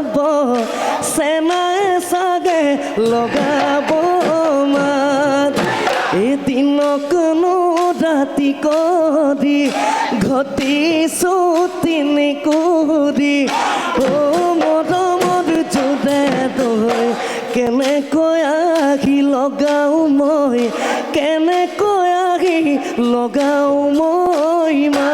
হ'ব চেনাই চাগে লগাব মাত এদিনকনো ৰাতি কৰি ঘটিছো তিনি কৰি মৰমৰ জোৰে তই কেনেকৈ আহি লগাও মই কেনেকৈ আহি লগাও মই মা